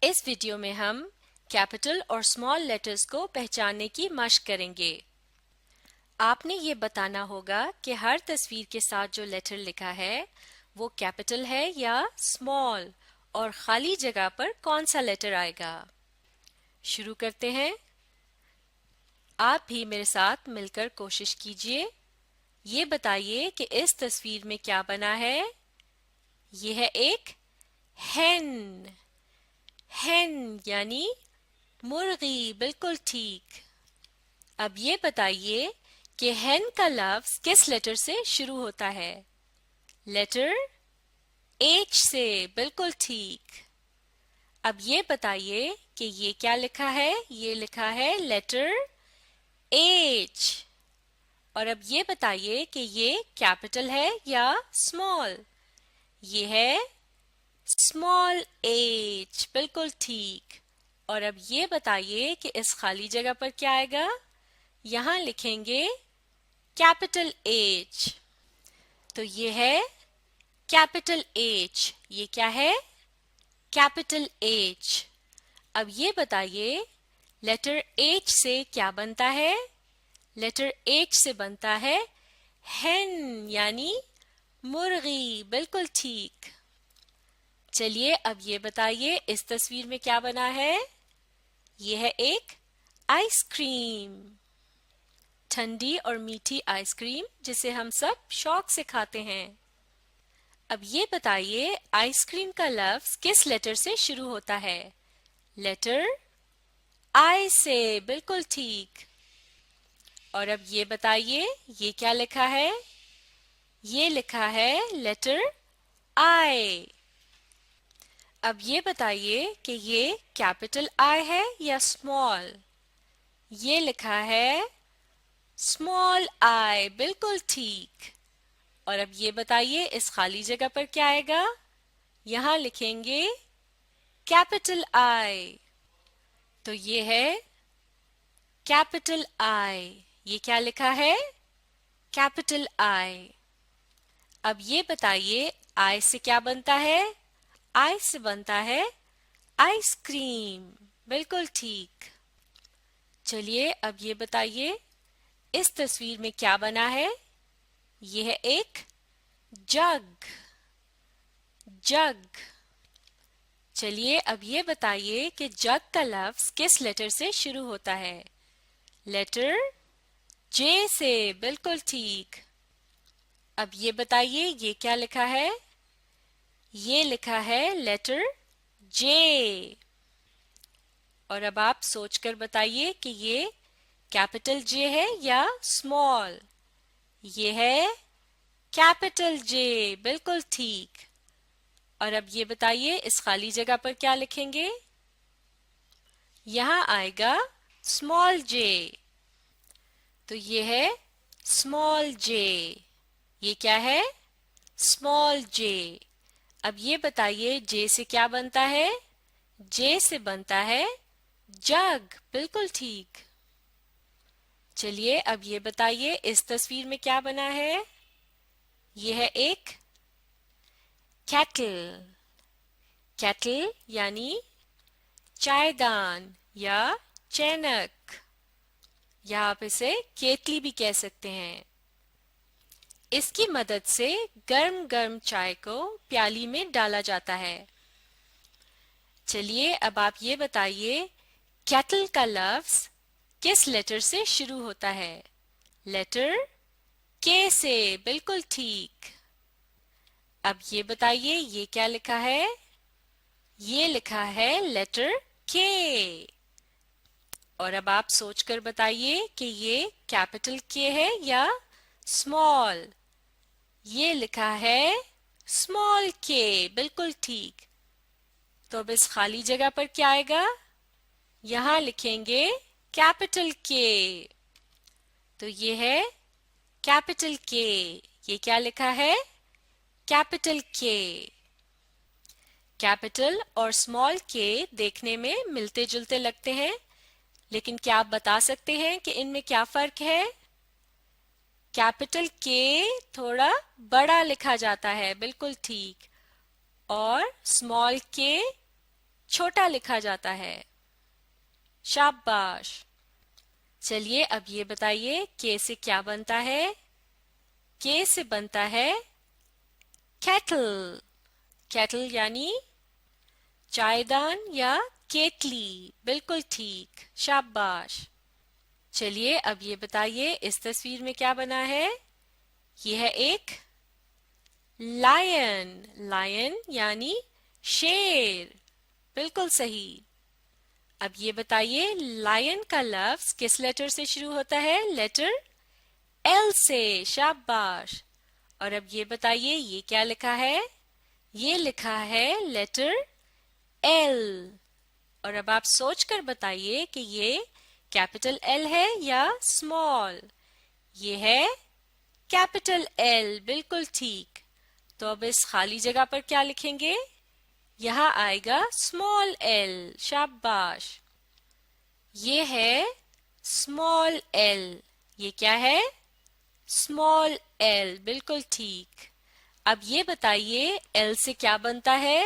اس video میں ہم capital اور اسمال لیٹرز کو پہچاننے کی مشق کریں گے۔ آپ نے یہ بتانا ہوگا کہ ہر تصویر کے ساتھ جو لیٹر لکھا ہے وہ کیپٹل ہے یا اسمال، اور خالی جگہ پر کون سا لیٹر آئے گا۔ شروع کرتے ہیں۔ آپ بھی میرے ساتھ مل کر کوشش کیجئے۔ یہ بتائیے کہ اس تصویر میں کیا بنا ہے۔ یہ ہے ایک ہین۔ ہین یعنی مرغی، بالکل ٹھیک۔ اب یہ بتائیے کہ ہین کا لفظ کس لیٹر سے شروع ہوتا ہے؟ لیٹر ایچ سے، بالکل ٹھیک۔ اب یہ بتائیے کہ یہ کیا لکھا ہے؟ یہ لکھا ہے لیٹر ایچ۔ اور اب یہ بتائیے کہ یہ کیپٹل ہے یا اسمال؟ یہ ہے اسمال ایچ، بالکل ٹھیک۔ اور اب یہ بتائیے کہ اس خالی جگہ پر کیا آئے گا؟ یہاں لکھیں گے کیپٹل ایچ۔ تو یہ ہے کیپٹل ایچ۔ یہ کیا ہے؟ Capital H. اب یہ بتائیے لیٹر ایچ سے کیا بنتا ہے؟ لیٹر ایچ سے بنتا ہے ہین یعنی مرغی، بالکل ٹھیک۔ چلیے اب یہ بتائیے اس تصویر میں کیا بنا ہے؟ یہ ہے ایک آئس کریم، ٹھنڈی اور میٹھی آئس کریم جسے ہم سب شوق سے کھاتے ہیں۔ اب یہ بتائیے آئس کریم کا لفظ کس لیٹر سے شروع ہوتا ہے؟ لیٹر آئی سے، بالکل ٹھیک۔ اور اب یہ بتائیے یہ کیا لکھا ہے؟ یہ لکھا ہے لیٹر آئی۔ اب یہ بتائیے کہ یہ کیپٹل آئی ہے یا اسمال؟ یہ لکھا ہے اسمال آئی، بالکل ٹھیک۔ اور اب یہ بتائیے اس خالی جگہ پر کیا آئے گا؟ یہاں لکھیں گے کیپٹل آئی۔ تو یہ ہے کیپٹل آئی۔ یہ کیا لکھا ہے؟ کیپٹل آئی۔ اب یہ بتائیے آئی سے کیا بنتا ہے؟ آئی سے بنتا ہے آئس کریم، بالکل ٹھیک۔ چلیے اب یہ بتائیے اس تصویر میں کیا بنا ہے؟ یہ ہے ایک جگ، جگ۔ چلیے اب یہ بتائیے کہ جگ کا لفظ کس لیٹر سے شروع ہوتا ہے؟ لیٹر جے سے، بالکل ٹھیک۔ اب یہ بتائیے یہ کیا لکھا ہے؟ یہ لکھا ہے لیٹر جے۔ اور اب آپ سوچ کر بتائیے کہ یہ کیپٹل جے ہے یا اسمال؟ یہ ہے کیپٹل جے، بالکل ٹھیک۔ اور اب یہ بتائیے اس خالی جگہ پر کیا لکھیں گے؟ یہاں آئے گا اسمال جے۔ تو یہ ہے اسمال جے۔ یہ کیا ہے؟ اسمال جے۔ اب یہ بتائیے جے سے کیا بنتا ہے؟ جے سے بنتا ہے جگ، بالکل ٹھیک۔ چلیے اب یہ بتائیے اس تصویر میں کیا بنا ہے؟ یہ ہے ایک کیٹل، کیٹل یعنی چائے دان یا چینک، یا آپ اسے کیتلی بھی کہہ سکتے ہیں۔ اس کی مدد سے گرم گرم چائے کو پیالی میں ڈالا جاتا ہے۔ چلیے اب آپ یہ بتائیے کیٹل کا لفظ کس لیٹر سے شروع ہوتا ہے؟ لیٹر کے سے، بالکل ٹھیک۔ اب یہ بتائیے یہ کیا لکھا ہے؟ یہ لکھا ہے لیٹر کے۔ اور اب آپ سوچ کر بتائیے کہ یہ کیپٹل کے ہے یا اسمال؟ یہ لکھا ہے اسمال کے، بالکل ٹھیک۔ تو اب اس خالی جگہ پر کیا آئے گا؟ یہاں لکھیں گے کیپٹل کے۔ تو یہ ہے کیپٹل کے۔ یہ کیا لکھا ہے؟ کیپٹل کے۔ کیپٹل اور اسمال کے دیکھنے میں ملتے جلتے لگتے ہیں، لیکن کیا آپ بتا سکتے ہیں کہ ان میں کیا فرق ہے؟ کیپٹل کے تھوڑا بڑا لکھا جاتا ہے، بالکل ٹھیک، اور اسمال کے چھوٹا لکھا جاتا ہے. شاباش. چلیے اب یہ بتائیے کے سے کیا بنتا ہے؟ کے سے بنتا ہے کیٹل. کیٹل یعنی چائے یا کیٹلی. بالکل ٹھیک. شاباش. چلیے اب یہ بتائیے اس تصویر میں کیا بنا ہے؟ یہ ہے ایک لائن. لائن یعنی شیر. بالکل صحیح. اب یہ بتائیے لائن کا لفظ کس لیٹر سے شروع ہوتا ہے؟ لیٹر ایل سے. شاباش. اور اب یہ بتائیے یہ کیا لکھا ہے؟ یہ لکھا ہے لیٹر ایل. اور اب آپ سوچ کر بتائیے کہ یہ کیپٹل ایل ہے یا اسمال؟ یہ ہے کیپٹل ایل. بالکل ٹھیک. تو اب اس خالی جگہ پر کیا لکھیں گے؟ یہاں آئے گا اسمال ایل. شاباش. یہ ہے اسمال ایل. یہ کیا ہے؟ Small L. بالکل ٹھیک. اب یہ بتائیے ایل سے کیا بنتا ہے؟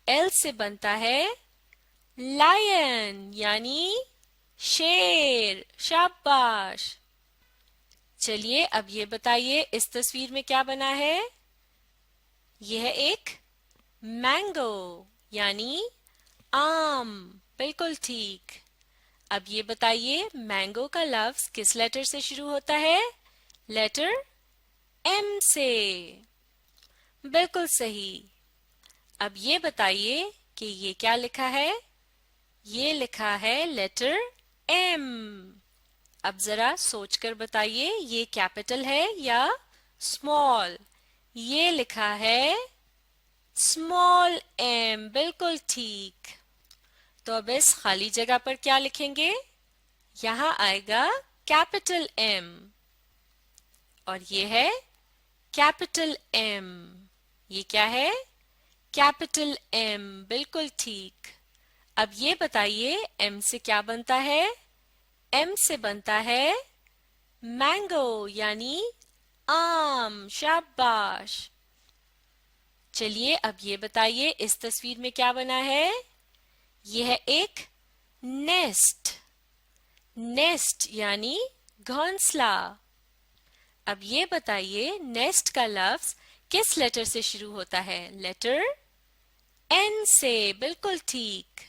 ایل سے بنتا ہے لائن یعنی شیر. شاباش. چلیے اب یہ بتائیے اس تصویر میں کیا بنا ہے؟ یہ ہے ایک مینگو یعنی آم. بالکل ٹھیک. اب یہ بتائیے مینگو کا لفظ کس لیٹر سے شروع ہوتا ہے؟ لیٹر ایم سے. بالکل صحیح. اب یہ بتائیے کہ یہ کیا لکھا ہے؟ یہ لکھا ہے لیٹر ایم. اب ذرا سوچ کر بتائیے یہ کیپٹل ہے یا اسمال؟ یہ لکھا ہے اسمال ایم. بالکل ٹھیک. تو اب اس خالی جگہ پر کیا لکھیں گے؟ یہاں آئے گا کیپٹل ایم. اور یہ ہے کیپٹل ایم. یہ کیا ہے؟ Capital M. بالکل ٹھیک. اب یہ بتائیے ایم سے کیا بنتا ہے؟ ایم سے بنتا ہے مینگو یعنی آم. شاباش. چلیے اب یہ بتائیے اس تصویر میں کیا بنا ہے؟ یہ ہے ایک نیسٹ. نیسٹ یعنی گھونسلہ. اب یہ بتائیے نیسٹ کا لفظ کس لیٹر سے شروع ہوتا ہے؟ لیٹر این سے. بالکل ٹھیک.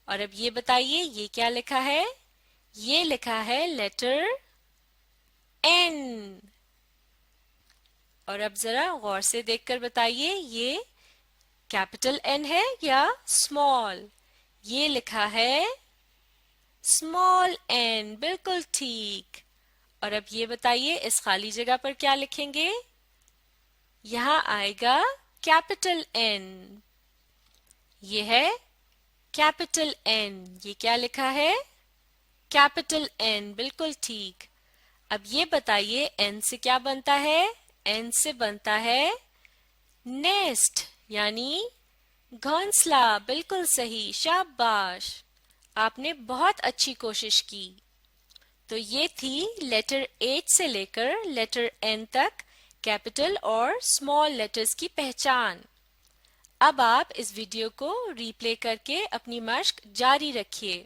اور اب یہ بتائیے یہ کیا لکھا ہے؟ یہ لکھا ہے لیٹر این. اور اب ذرا غور سے دیکھ کر بتائیے یہ کیپٹل این ہے یا اسمال؟ یہ لکھا ہے اسمال این. بالکل ٹھیک. اور اب یہ بتائیے اس خالی جگہ پر کیا لکھیں گے؟ یہاں آئے گا کیپٹل این. یہ ہے کیپٹل این. یہ کیا لکھا ہے؟ Capital N. بالکل ٹھیک. اب یہ بتائیے این سے کیا بنتا ہے؟ این سے بنتا ہے نیسٹ یعنی گھونسلہ. بالکل صحیح. شاباش. آپ نے بہت اچھی کوشش کی. تو یہ تھی لیٹر ایچ سے لے کر لیٹر این تک کیپٹل اور اسمال لیٹرز کی پہچان. اب آپ اس ویڈیو کو ری پلے کر کے اپنی مشق جاری رکھیے.